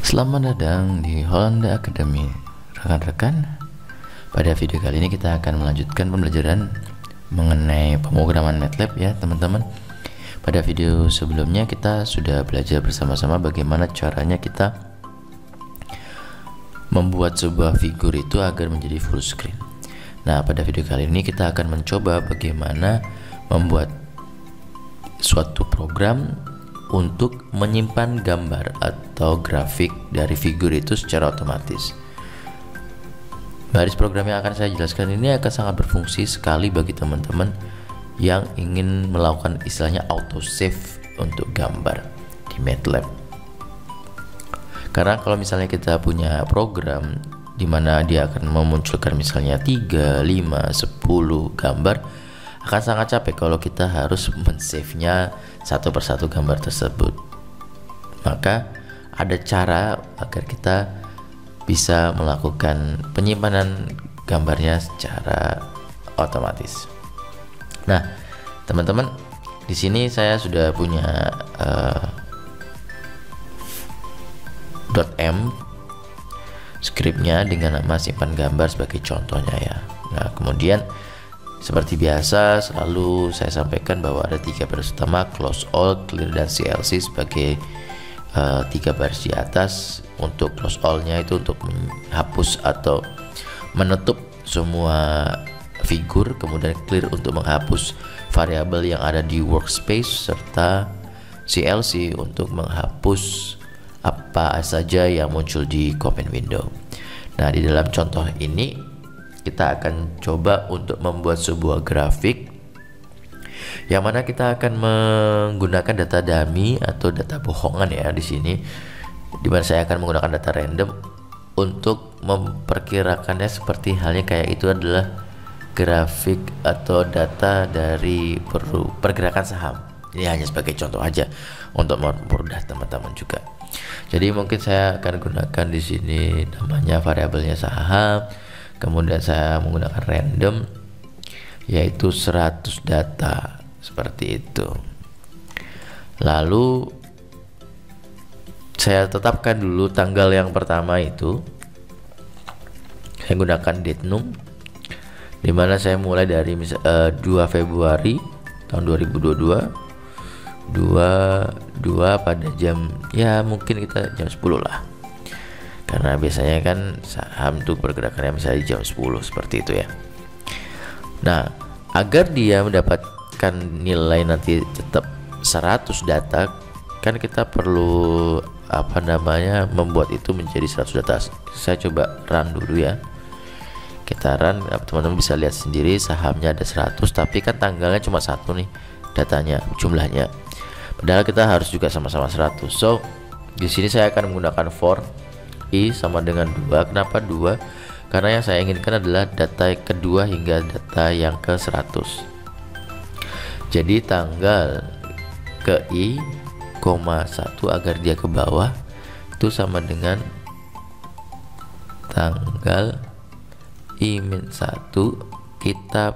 Selamat datang di Holanda Academy, rekan-rekan. Pada video kali ini kita akan melanjutkan pembelajaran mengenai pemrograman MATLAB ya teman-teman. Pada video sebelumnya kita sudah belajar bersama-sama bagaimana caranya kita membuat sebuah figur itu agar menjadi full screen. Nah, pada video kali ini kita akan mencoba bagaimana membuat suatu program untuk menyimpan gambar atau grafik dari figur itu secara otomatis. Baris program yang akan saya jelaskan ini akan sangat berfungsi sekali bagi teman-teman yang ingin melakukan istilahnya autosave untuk gambar di MATLAB. Karena kalau misalnya kita punya program di mana dia akan memunculkan misalnya 3, 5, 10 gambar, akan sangat capek kalau kita harus men-save-nya satu persatu gambar tersebut. Maka ada cara agar kita bisa melakukan penyimpanan gambarnya secara otomatis. Nah, teman-teman, di sini saya sudah punya .m skripnya dengan nama simpan gambar sebagai contohnya ya. Nah, kemudian seperti biasa selalu saya sampaikan bahwa ada 3 baris utama, close all, clear, dan CLC sebagai 3 baris di atas. Untuk close all-nya itu untuk menghapus atau menutup semua figur, kemudian clear untuk menghapus variabel yang ada di workspace, serta CLC untuk menghapus apa saja yang muncul di comment window. Nah, di dalam contoh ini kita akan coba untuk membuat sebuah grafik yang mana kita akan menggunakan data dummy atau data bohongan ya di sini, di mana saya akan menggunakan data random untuk memperkirakannya seperti halnya kayak itu adalah grafik atau data dari pergerakan saham. Ini hanya sebagai contoh aja untuk mempermudah teman-teman juga. Jadi mungkin saya akan gunakan di sini namanya variabelnya saham. Kemudian saya menggunakan random yaitu 100 data seperti itu. Lalu saya tetapkan dulu tanggal yang pertama itu. Saya gunakan date num, dimana saya mulai dari 2 Februari tahun 2022 pada jam ya mungkin kita jam 10 lah. Karena biasanya kan saham tuh pergerakannya misalnya jam 10 seperti itu ya. Nah, agar dia mendapatkan nilai nanti tetap 100 data, kan kita perlu membuat itu menjadi 100 data. Saya coba run dulu ya. Kita run, teman-teman bisa lihat sendiri sahamnya ada 100, tapi kan tanggalnya cuma 1 nih datanya, jumlahnya. Padahal kita harus juga sama-sama 100. So, di sini saya akan menggunakan for I sama dengan 2. Kenapa 2? Karena yang saya inginkan adalah data kedua hingga data yang ke 100. Jadi tanggal ke I, 1 agar dia ke bawah itu sama dengan tanggal I-1 kita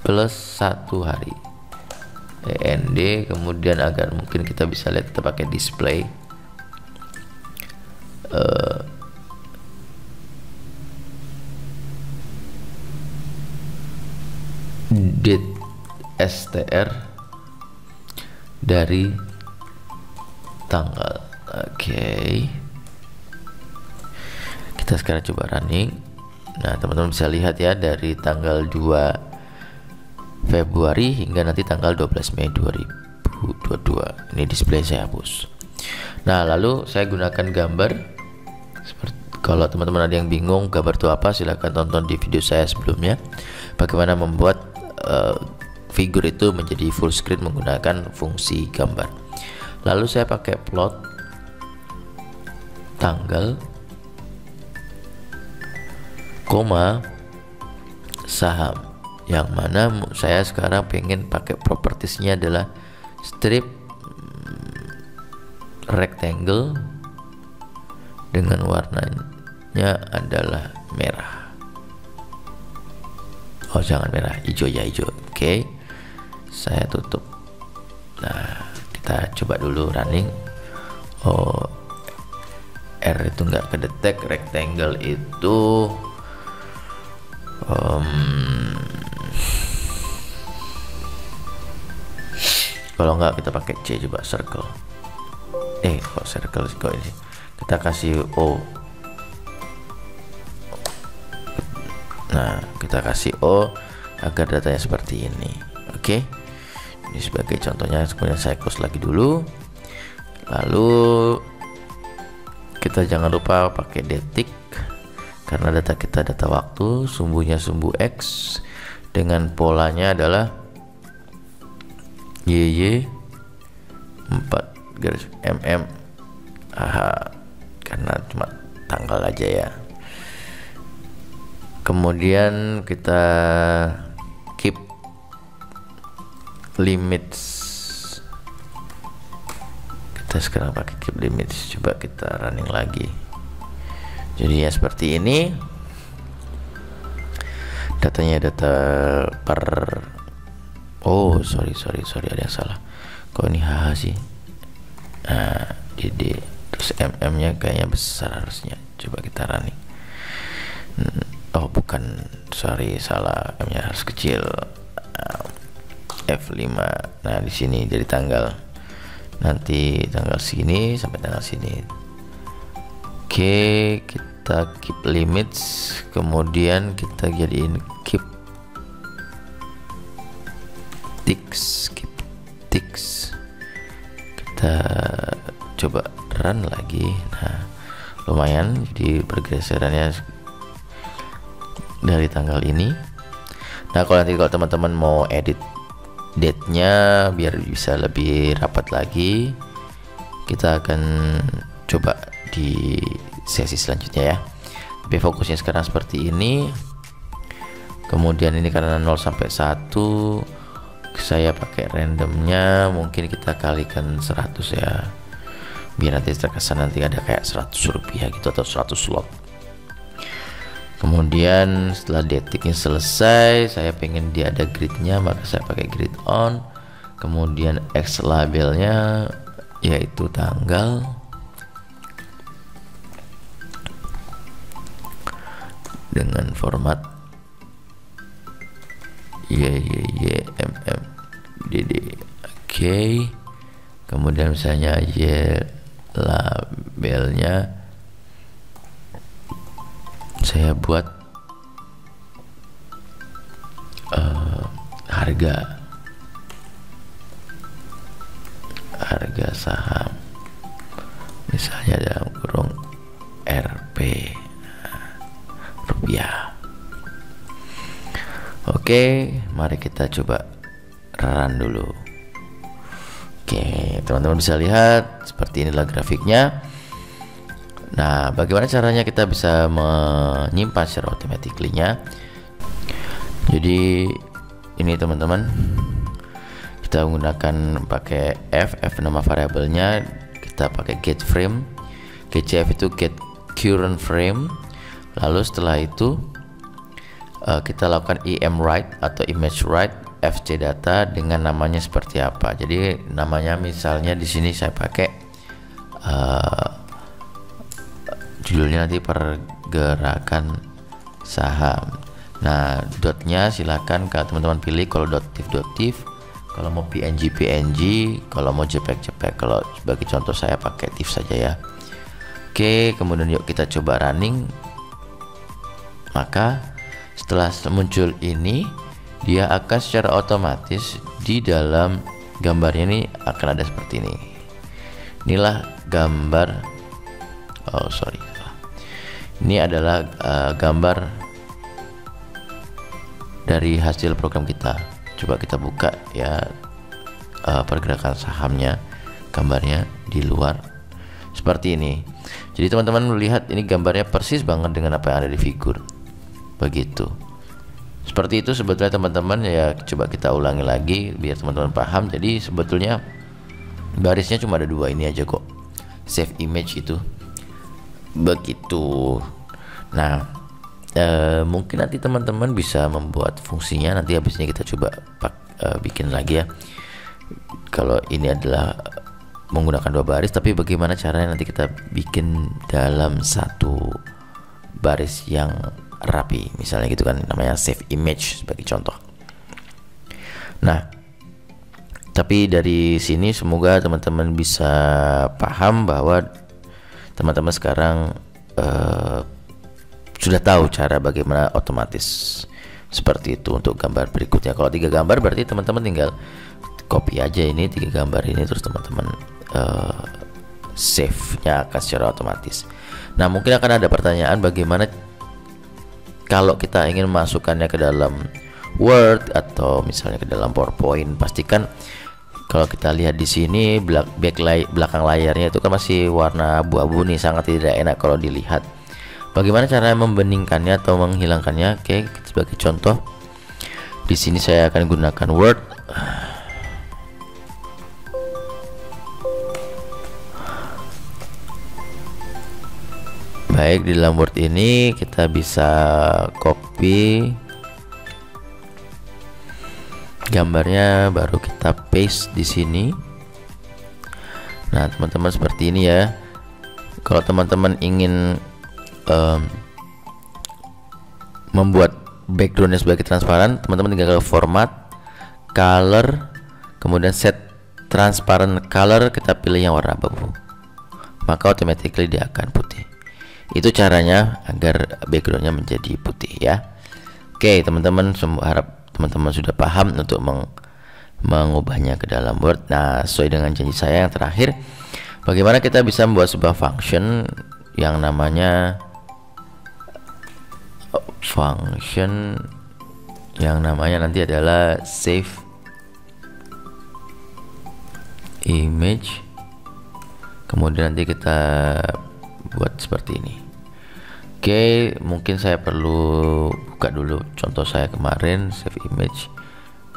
plus 1 hari. END, kemudian agar mungkin kita bisa lihat kita pakai display. Date str dari tanggal. Oke. Kita sekarang coba running. Nah, teman-teman bisa lihat ya dari tanggal 2 Februari hingga nanti tanggal 12 Mei 2022. Ini display saya hapus. Nah, lalu saya gunakan gambar. Kalau teman-teman ada yang bingung gambar itu apa, silahkan tonton di video saya sebelumnya bagaimana membuat figur itu menjadi full screen menggunakan fungsi gambar. Lalu saya pakai plot tanggal, koma saham, yang mana saya sekarang pengen pakai propertiesnya adalah strip rectangle dengan warnanya adalah merah. Oh, jangan merah, hijau ya, hijau. Oke, saya tutup. Nah, kita coba dulu running. Oh, R itu nggak kedetek, rectangle itu kalau nggak kita pakai C, coba circle. Kok circle sih, kok ini kita kasih O. Nah, kita kasih O agar datanya seperti ini. Oke, ini sebagai contohnya. Kemudian saya close lagi dulu. Lalu kita jangan lupa pakai detik, karena data kita data waktu, sumbunya sumbu X dengan polanya adalah YY 4 garis mm. Karena cuma tanggal aja ya. Kemudian kita keep limits. Kita sekarang pakai keep limits. Coba kita running lagi. Jadi ya seperti ini. Datanya data per. Oh sorry ada yang salah. Kok ini HH sih? Nah, DD terus mm nya kayaknya besar harusnya. Coba kita running. Oh bukan, sorry salah, m nya harus kecil. F5. Nah di sini jadi tanggal, nanti tanggal sini sampai tanggal sini. Oke, kita keep limits, kemudian kita jadiin keep ticks. Kita coba run lagi. Nah lumayan di pergeserannya dari tanggal ini. Nah kalau teman-teman mau edit date-nya biar bisa lebih rapat lagi, kita akan coba di sesi selanjutnya ya. Tapi fokusnya sekarang seperti ini. Kemudian ini karena 0 sampai 1 saya pakai randomnya, mungkin kita kalikan 100 ya, biar nanti terkesan nanti ada kayak 100 rupiah gitu atau 100 slot. Kemudian setelah detiknya selesai, saya pengen dia ada gridnya, maka saya pakai grid on. Kemudian X labelnya yaitu tanggal, dengan format YYYMMDD. Oke. Kemudian misalnya Y labelnya saya buat harga saham, misalnya dalam kurung Rp rupiah. Oke, mari kita coba run dulu. Oke, teman-teman bisa lihat seperti inilah grafiknya. Nah, bagaimana caranya kita bisa menyimpan secara automatically-nya? Jadi ini teman-teman, kita menggunakan pakai F nama variabelnya, kita pakai get frame, GCF itu get current frame. Lalu setelah itu kita lakukan em write atau image write fc data dengan namanya seperti apa. Jadi namanya misalnya di sini saya pakai judulnya nanti pergerakan saham. Nah, dotnya silakan kalau teman-teman pilih, kalau .tif, kalau mau PNG, kalau mau JPEG. Kalau sebagai contoh saya pakai TIFF saja ya. Oke, kemudian yuk kita coba running. Maka setelah muncul ini, dia akan secara otomatis di dalam gambarnya ini akan ada seperti ini. Inilah gambar. Oh sorry, ini adalah gambar dari hasil program kita. Coba kita buka ya, pergerakan sahamnya, gambarnya di luar seperti ini. Jadi teman-teman melihat ini gambarnya persis banget dengan apa yang ada di figur. Begitu. Seperti itu sebetulnya teman-teman ya. Coba kita ulangi lagi biar teman-teman paham. Jadi sebetulnya barisnya cuma ada dua ini aja kok. Save image itu. Begitu. Nah, mungkin nanti teman-teman bisa membuat fungsinya. Nanti habis ini kita coba bikin lagi ya. Kalau ini adalah menggunakan 2 baris, tapi bagaimana caranya nanti kita bikin dalam satu baris yang rapi, misalnya gitu kan, namanya save image sebagai contoh. Nah, tapi dari sini semoga teman-teman bisa paham bahwa teman-teman sekarang sudah tahu cara bagaimana otomatis seperti itu untuk gambar berikutnya. Kalau 3 gambar berarti teman-teman tinggal copy aja ini 3 gambar ini, terus teman-teman save-nya akan secara otomatis. Nah, mungkin akan ada pertanyaan bagaimana kalau kita ingin masukkannya ke dalam Word atau misalnya ke dalam PowerPoint. Pastikan kalau kita lihat di sini belakang layarnya itu kan masih warna abu-abu nih, sangat tidak enak kalau dilihat. Bagaimana cara membeningkannya atau menghilangkannya? Oke, sebagai contoh di sini saya akan gunakan Word. Baik, di dalam Word ini kita bisa copy gambarnya, baru kita paste di sini. Nah, teman-teman seperti ini ya. Kalau teman-teman ingin membuat backgroundnya sebagai transparan, teman-teman tinggal ke format, color, kemudian set transparent color, kita pilih yang warna abu-abu, maka automatically dia akan putih. Itu caranya agar backgroundnya menjadi putih ya. Oke teman-teman, harap teman-teman sudah paham untuk mengubahnya ke dalam Word. Nah, sesuai dengan janji saya yang terakhir, bagaimana kita bisa membuat sebuah function yang namanya nanti adalah save image. Kemudian nanti kita buat seperti ini. Oke, mungkin saya perlu buka dulu contoh saya kemarin, save image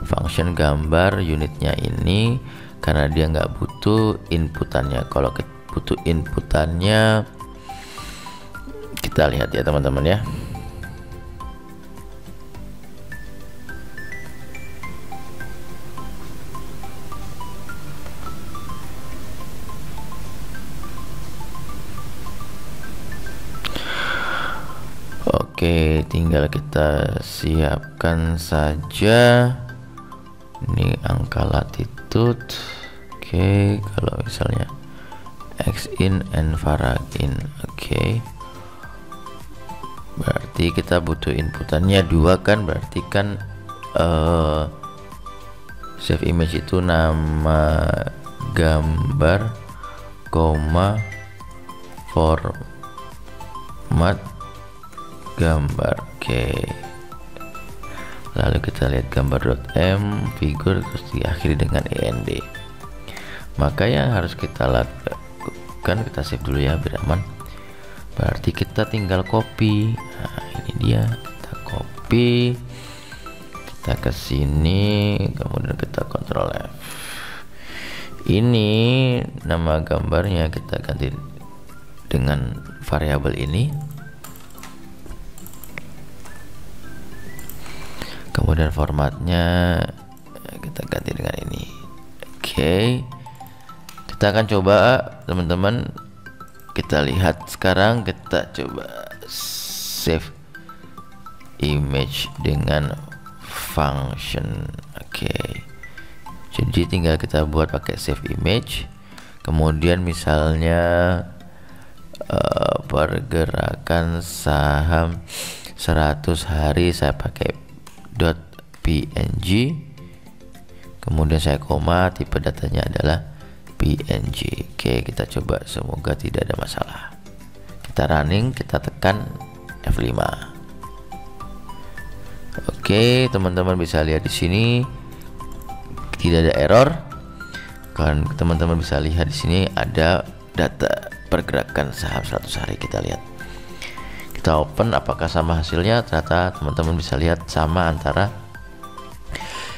function gambar unitnya ini, karena dia nggak butuh inputannya. Kalau butuh inputannya, kita lihat ya teman-teman ya. Oke, tinggal kita siapkan saja ini angka latitude. Oke, kalau misalnya x in and varag in. Oke, berarti kita butuh inputannya 2 kan, berarti kan save image itu nama gambar, koma format gambar. Oke, lalu kita lihat gambar.m figur, terus diakhiri dengan end. Maka yang harus kita lakukan, kita save dulu ya biar aman. Berarti kita tinggal copy. Nah, ini dia, kita copy, kita ke sini, kemudian kita Ctrl F. Ini nama gambarnya kita ganti dengan variabel ini. Kemudian formatnya kita ganti dengan ini. Oke, kita akan coba teman-teman, kita lihat sekarang, kita coba save image dengan function. Oke, jadi tinggal kita buat pakai save image, kemudian misalnya pergerakan saham 100 hari, saya pakai .png, kemudian saya koma, tipe datanya adalah PNG. Oke, kita coba, semoga tidak ada masalah. Kita running, kita tekan F5. Oke, teman-teman bisa lihat di sini tidak ada error. Kan teman-teman bisa lihat di sini ada data pergerakan saham 100 hari. Kita lihat, kita open, apakah sama hasilnya? Ternyata teman-teman bisa lihat sama antara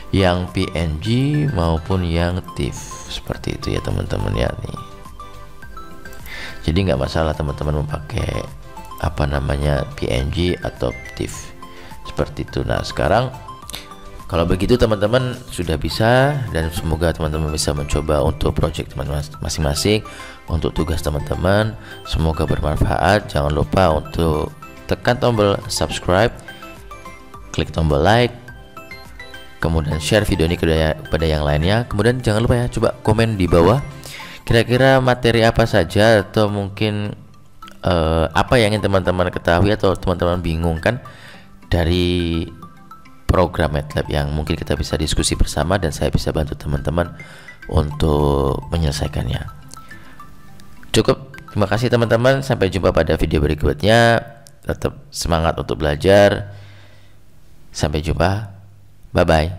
yang PNG maupun yang TIFF, seperti itu ya teman-teman ya nih. Jadi nggak masalah teman-teman memakai PNG atau TIFF seperti itu. Nah, sekarang Kalau begitu teman-teman sudah bisa, dan semoga teman-teman bisa mencoba untuk project teman-teman masing-masing, untuk tugas teman-teman. Semoga bermanfaat. Jangan lupa untuk tekan tombol subscribe, klik tombol like, kemudian share video ini kepada yang lainnya. Kemudian jangan lupa ya, coba komen di bawah kira-kira materi apa saja, atau mungkin apa yang ingin teman-teman ketahui atau teman-teman bingung kan dari program MATLAB yang mungkin kita bisa diskusi bersama dan saya bisa bantu teman-teman untuk menyelesaikannya. Cukup, terima kasih teman-teman, sampai jumpa pada video berikutnya. Tetap semangat untuk belajar. Sampai jumpa, bye bye.